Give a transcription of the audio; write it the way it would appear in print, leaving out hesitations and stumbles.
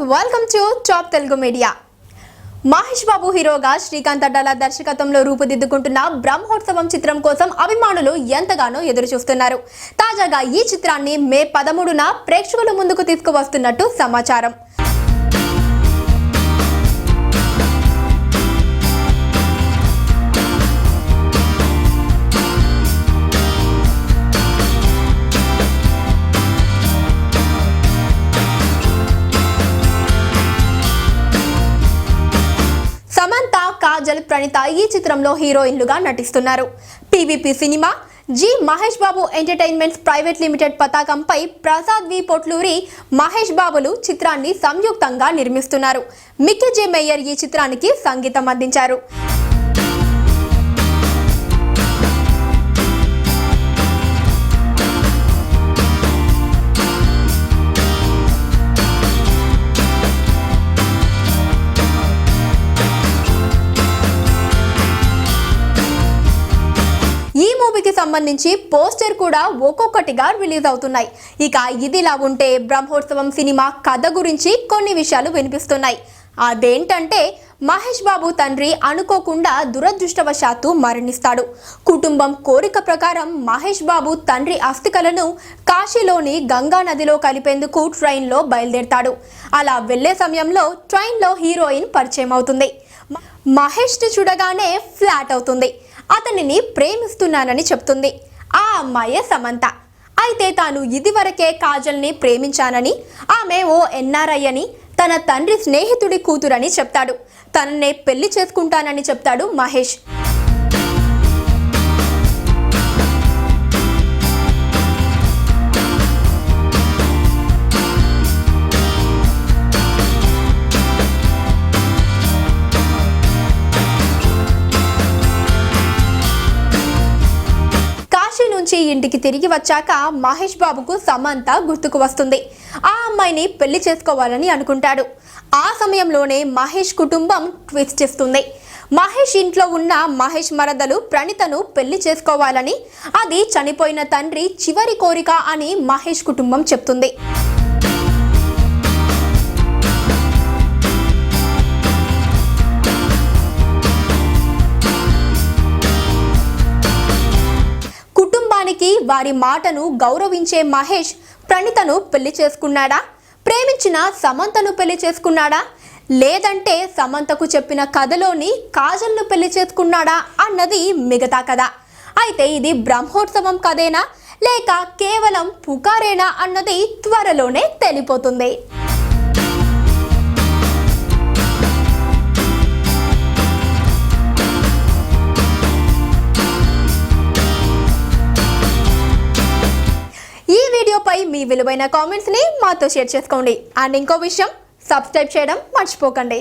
Welcome to top Telugu media. Mahesh Babu హీరోగా శ్రీకాంత్ అడ్డాల దర్శకత్వంలో రూపుదిద్దుకుంటున్న బ్రహ్మోత్సవం చిత్రం కోసం అభిమానులు ఎంతగానో ఎదురు చూస్తున్నారు. తాజాగా ఈ చిత్రాన్ని మే 13న ప్రేక్షకుల ముందుకు తీసుకువస్తున్నట్టు సమాచారం. కాజల్, ప్రణీత ఈ చిత్రంలో హీరోయిన్లుగా నటిస్తున్నారు. PVP cinema, G Mahesh Babu entertainments private limited పతాకంపై ప్రసాద్ వి పొట్లూరి, మహేష్ బాబులు చిత్రాన్ని సంయుక్తంగా నిర్మిస్తున్నారు. మిక్కీ జే మేయర్ ఈ చిత్రానికి సంగీతం అందించారు. సంబంధించి పోస్టర్ కూడా ఒక్కొక్కటిగా రిలీజ్ అవుతున్నాయి. ఇక ఇదిలా ఉంటే బ్రహ్మోత్సవం సినిమా కథ గురించి కొన్ని విషయాలు వినిపిస్తున్నాయి. అదేంటంటే మహేష్ బాబు తండ్రి అనుకోకుండా దురదృష్టవశాత్తు మరణిస్తాడు. కుటుంబం కోరిక ప్రకారం మహేష్ బాబు తండ్రి అస్థికలను కాశీలోని గంగా నదిలో కలిపేందుకు ట్రైన్లో బయలుదేరతాడు. అలా వెళ్లే సమయంలో ట్రైన్లో హీరోయిన్ పరిచయం అవుతుంది. మహేష్ని చూడగానే ఫ్లాట్ అవుతుంది. అతనిని ప్రేమిస్తున్నానని చెప్తుంది. ఆ అమ్మాయే సమంత. అయితే తాను ఇదివరకే కాజల్ని ప్రేమించానని, ఆమె ఓ ఎన్ఆర్ఐ అని, తన తండ్రి స్నేహితుడి కూతురని చెప్తాడు. తననే పెళ్లి చేసుకుంటానని చెప్తాడు మహేష్. ఇంటికి తిరిగి వచ్చాక మహేష్ బాబుకు సమంత గుర్తుకు వస్తుంది. ఆ అమ్మాయిని పెళ్లి చేసుకోవాలని అనుకుంటాడు. ఆ సమయంలోనే మహేష్ కుటుంబం ట్విస్ట్ ఇస్తుంది. మహేష్ ఇంట్లో ఉన్న మహేష్ మరదలు ప్రణీతను పెళ్లి చేసుకోవాలని, అది చనిపోయిన తండ్రి చివరి కోరిక అని మహేష్ కుటుంబం చెప్తుంది. వారి మాటను గౌరవించే మహేష్ ప్రణీతను పెళ్లి చేసుకున్నాడా, ప్రేమించిన సమంతను పెళ్లి చేసుకున్నాడా, లేదంటే సమంతకు చెప్పిన కథలోని కాజల్ను పెళ్లి చేసుకున్నాడా అన్నది మిగతా కథ. అయితే ఇది బ్రహ్మోత్సవం కథేనా లేక కేవలం పుకారేనా అన్నది త్వరలోనే తెలిపోతుంది. వీడియోపై మీ విలువైన కామెంట్స్ ని మాతో షేర్ చేసుకోండి. అండ్ ఇంకో విషయం, సబ్స్క్రైబ్ చేయడం మర్చిపోకండి.